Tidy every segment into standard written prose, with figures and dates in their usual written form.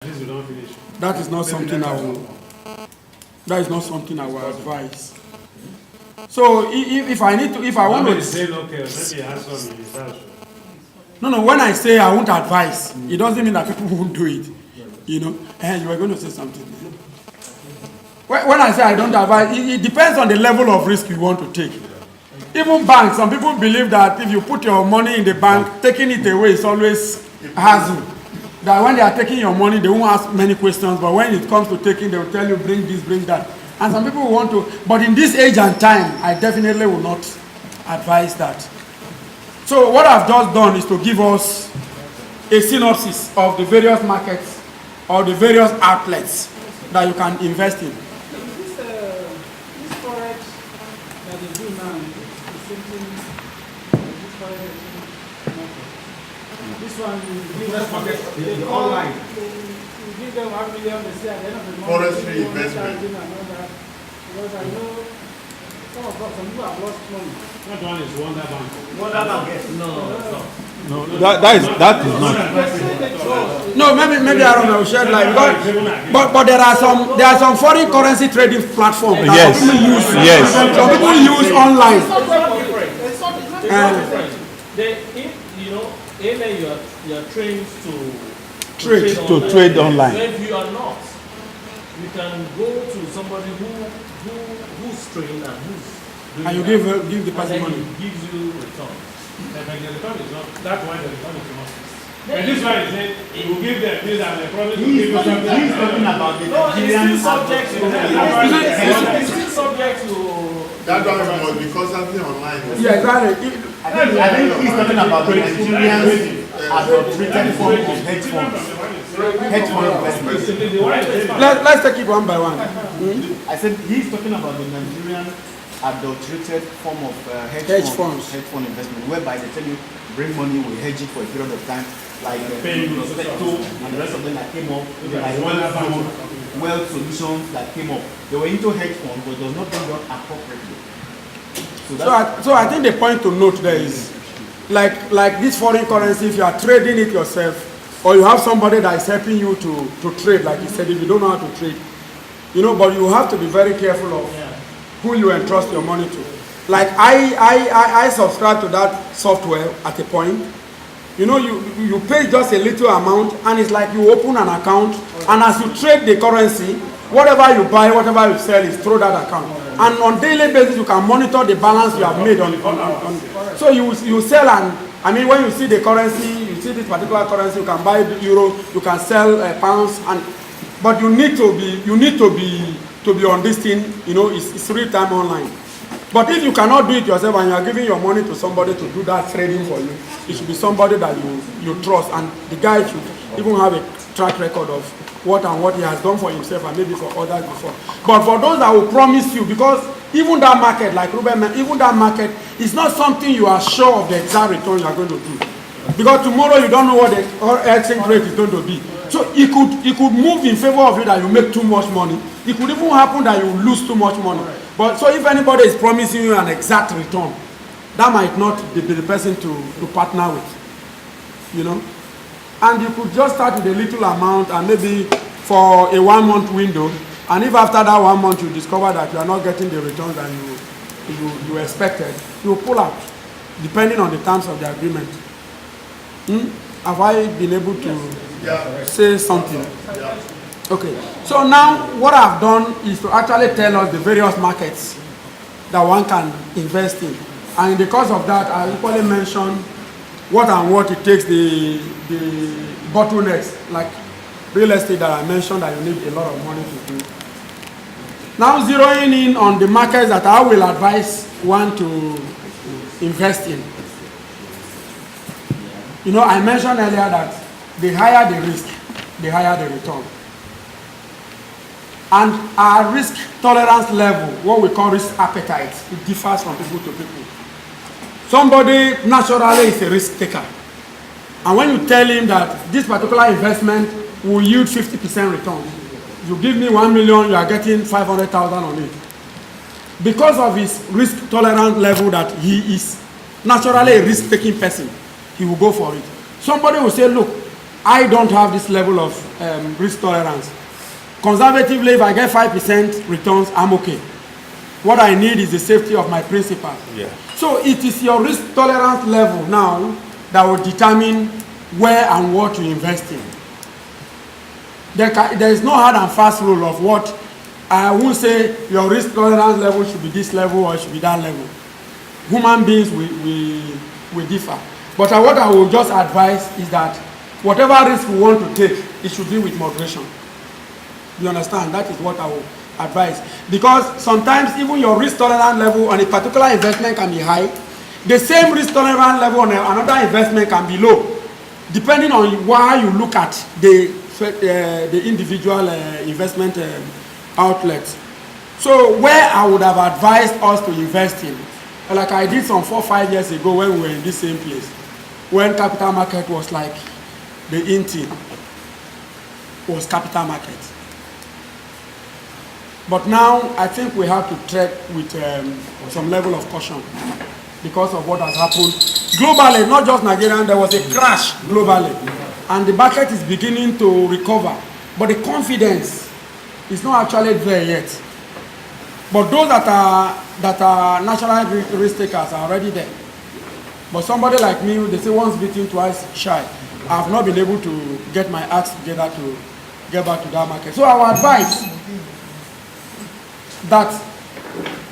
That is not something I will. That is not something I will advise. So if I need to, if I want to say okay, maybe have some in his house. No, when I say I won't advise, it doesn't mean that people won't do it. You know, and you were going to say something. When I say I don't advise, it depends on the level of risk you want to take. Even banks, some people believe that if you put your money in the bank, taking it away is always hassle. That when they are taking your money, they won't ask many questions, but when it comes to taking, they will tell you, bring this, bring that. And some people want to, but in this age and time, I definitely will not advise that. So what I've just done is to give us a synopsis of the various markets or the various outlets that you can invest in. This forex that they do now is something. This forex market. This one you give them online. You give them 1 million. They say at the end of the month. Forestry investment. Because I know some people have lost money. That one is Wonder Bank. Wonder Bank, yes. No. That is not. No, maybe I don't know. Shed light, but there are some foreign currency trading platforms that Yes. some people use. Yes. Some people use online. You are trained Trade. Trade online. So if you are not, you can go to somebody who's trained and who's doing And you that, give the person and then money. he gives you returns. The return is not. That's why the return is not. But this one is saying he will give them this and they promise to give you something. He's talking about the No, it's Nigerian still subject to. It's still subject to. That one must be constantly online. Yeah, exactly. I think he's talking about the Nigerians as a treated form of hedge funds. Hedge fund investment. Let's take it one by one. I said he's talking about the Nigerian adulterated form of Hedge funds. hedge fund investment, whereby they tell you bring money, we hedge it for a period of time, like Prospecto and the rest of them that came up, like Wealth Solutions that came up. They were into hedge funds, but it was not done appropriately. So I think the point to note there is, like this foreign currency, if you are trading it yourself, or you have somebody that is helping you to trade, like you said, if you don't know how to trade, you know, but you have to be very careful of who you entrust your money to. Like I subscribe to that software at a point. You know, you pay just a little amount, and it's like you open an account, and as you trade the currency, whatever you buy, whatever you sell is through that account. And on daily basis, you can monitor the balance you have made on. So you sell, and I mean, when you see the currency, you see this particular currency, you can buy euro, you can sell pounds, but you need to be on this thing. You know, it's real time online. But if you cannot do it yourself and you are giving your money to somebody to do that trading for you, it should be somebody that you trust, and the guy should even have a track record of what he has done for himself and maybe for others before. But for those that will promise you, because even that market, like Ruben, even that market is not something you are sure of the exact return you are going to do. Because tomorrow you don't know what the exchange rate is going to be. So it could move in favor of you that you make too much money. It could even happen that you lose too much money. But so if anybody is promising you an exact return, that might not be the person to partner with. You know? And you could just start with a little amount and maybe for a 1 month window. And if after that 1 month you discover that you are not getting the returns that you expected, you will pull out, depending on the terms of the agreement. Have I been able to say something? Okay. So now what I've done is to actually tell us the various markets that one can invest in. And in the course of that, I equally mentioned what it takes, the bottlenecks, like real estate that I mentioned that you need a lot of money to do. Now zeroing in on the markets that I will advise one to invest in. You know, I mentioned earlier that the higher the risk, the higher the return. And our risk tolerance level, what we call risk appetite, it differs from people to people. Somebody naturally is a risk taker. And when you tell him that this particular investment will yield 50% return, you give me 1 million, you are getting 500,000 on it. Because of his risk tolerance level that he is naturally a risk-taking person, he will go for it. Somebody will say, look, I don't have this level of risk tolerance. Conservatively, if I get 5% returns, I'm okay. What I need is the safety of my principal. Yeah. So it is your risk tolerance level now that will determine where and what you invest in. There is no hard and fast rule of what I won't say your risk tolerance level should be this level or it should be that level. Human beings we differ. But what I will just advise is that whatever risk we want to take, it should be with moderation. You understand? That is what I will advise. Because sometimes even your risk tolerance level on a particular investment can be high. The same risk tolerance level on another investment can be low, depending on why you look at the individual investment outlets. So where I would have advised us to invest in, like I did some 4 or 5 years ago when we were in this same place, when capital market was like the in thing, was capital market. But now I think we have to tread with some level of caution because of what has happened globally, not just Nigeria. There was a crash globally, and the market is beginning to recover, but the confidence is not actually there yet. But those that are natural risk takers are already there. But somebody like me, they say once bitten, twice shy. I have not been able to get my acts together to get back to that market. So our advice that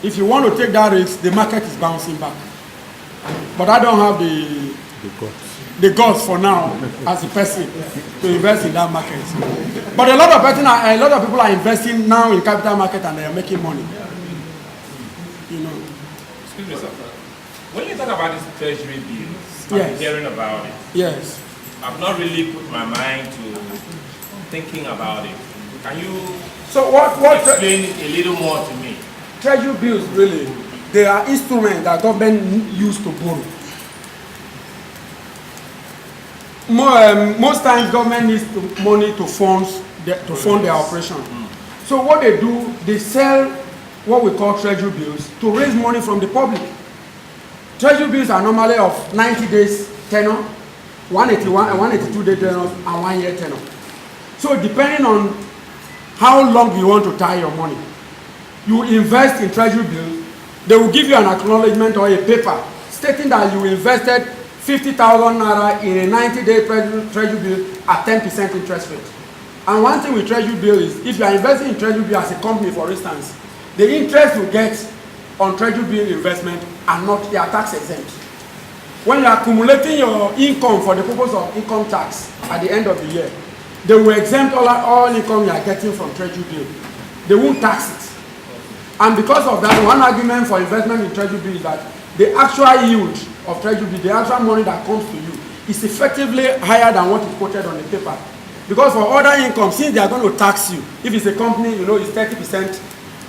if you want to take that risk, the market is bouncing back. But I don't have the guts for now as a person to invest in that market. But a lot of people are investing now in capital market and they are making money. You know. Excuse me, sir. When you talk about this treasury bills, Yes. I'm hearing about it. Yes. I've not really put my mind to thinking about it. Can you So what explain it a little more to me? treasury bills really, they are instruments that government use to borrow. Most times government needs money to fund their operation. So what they do, they sell what we call treasury bills to raise money from the public. Treasury bills are normally of 90 days tenor, 182 day tenor, and 1 year tenor. So depending on how long you want to tie your money, you invest in treasury bills. They will give you an acknowledgement or a paper stating that you invested 50,000 naira in a 90-day treasury bill at 10% interest rate. And one thing with treasury bill is, if you are investing in treasury bill as a company, for instance, the interest you get on treasury bill investment are not, they are tax exempt. When you are accumulating your income for the purpose of income tax at the end of the year, they will exempt all income you are getting from treasury bill. They won't tax it. And because of that, one argument for investment in treasury bill is that the actual yield of treasury bill, the actual money that comes to you, is effectively higher than what is quoted on the paper. Because for other income, since they are going to tax you, if it's a company, you know, it's 30%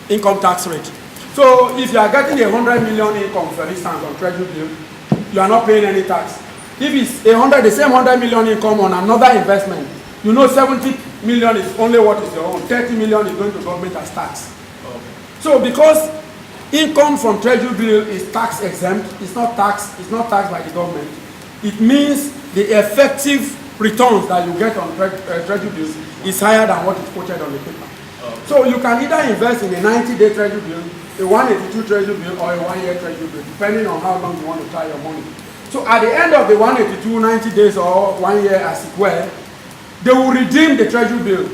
income tax rate. So if you are getting 100 million income, for instance, on treasury bill, you are not paying any tax. If it's the same 100 million income on another investment, you know 70 million is only what is your own. 30 million is going to government as tax. Okay. So because income from treasury bill is tax exempt, it's not taxed by the government, it means the effective returns that you get on treasury bills is higher than what is quoted on the paper. Okay. So you can either invest in a 90-day treasury bill, a 182 treasury bill, or a 1 year treasury bill, depending on how long you want to tie your money. So at the end of the 182, 90 days or 1 year as it were, they will redeem the treasury bill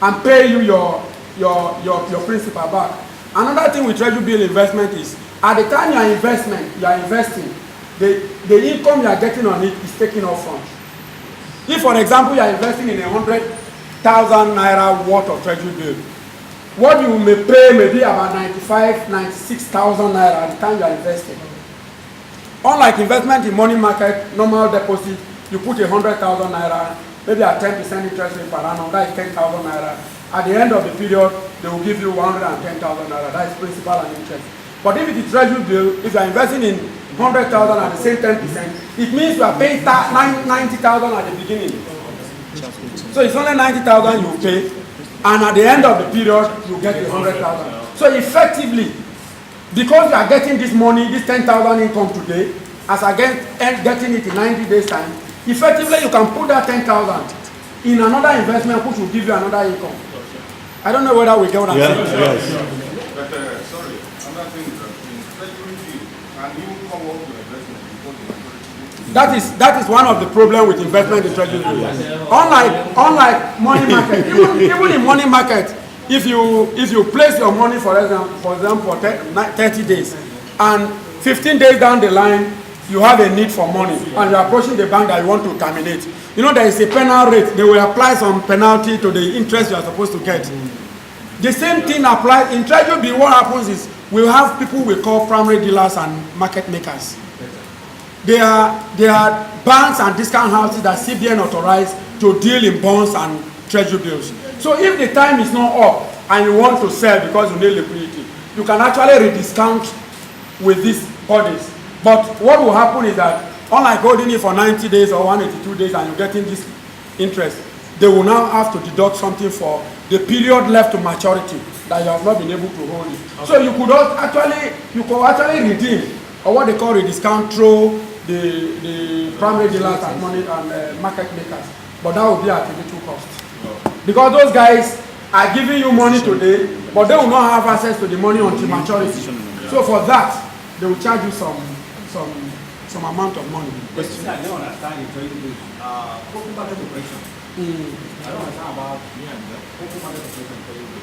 and pay you your principal back. Another thing with treasury bill investment is, at the time you are investing, the income you are getting on it is taken off front. If, for example, you are investing in 100,000 naira worth of treasury bill, what you may pay may be about 96,000 naira at the time you are investing. Unlike investment in money market, normal deposit, you put 100,000 naira, maybe at 10% interest rate per annum, that is 10,000 naira. At the end of the period, they will give you 110,000 naira, that is principal and interest. But if it is treasury bill, if you are investing in 100,000 at the same 10%, it means you are paying 90,000 at the beginning. So it's only 90,000 you pay, and at the end of the period, you get 100,000. So effectively, because you are getting this money, this 10,000 income today, as against getting it in 90 days time, Effectively, you can put that 10,000 in another investment which will give you another income. I don't know whether we get what I'm saying. Yes. But sorry, another thing is that in treasury field, can you come up with investment before the maturity? That is one of the problems with investment in treasury. Unlike money market, even in money market, if you place your money for example 30 days and 15 days down the line you have a need for money and you are approaching the bank that you want to terminate, you know there is a penal rate. They will apply some penalty to the interest you are supposed to get. The same thing applies in treasury bill. What happens is we have people we call primary dealers and market makers. They are banks and discount houses that CBN authorized to deal in bonds and treasury bills. So if the time is not up and you want to sell because you need liquidity, you can actually rediscount with these bodies. But what will happen is that unlike holding it for 90 days or 182 days and you're getting this interest, they will now have to deduct something for the period left to maturity that you have not been able to hold it. Okay. So you could actually redeem, or what they call rediscount, through the primary dealers and money and market makers. But that will be at a little cost. Because those guys are giving you money today, but they will not have access to the money until maturity. So for that, they will charge you some amount of money. I don't understand the trade bill. Open market operation. I don't understand about open market operation trade bill.